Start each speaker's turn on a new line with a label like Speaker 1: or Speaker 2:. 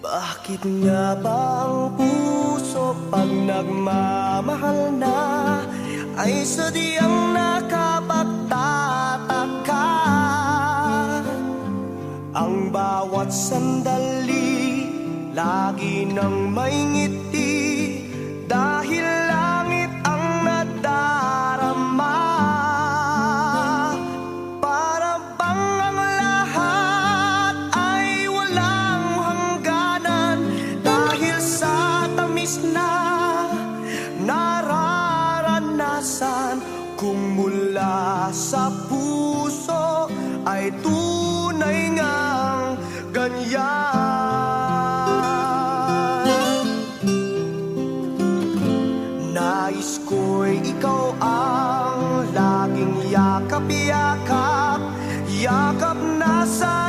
Speaker 1: Bakit nga ba ang puso pag nagmamahal na ay sadyang nakapagtataka? Ang bawat sandali lagi nang may ngiti dahil langit ang nadarama. Para bang ang lahat ay walang hangganan dahil sa tamis na nararanasan. Kung mula sa puso ay tunay ngang ganyan. Nais ko'y ikaw ang laging yakap-yakap, yakap na sa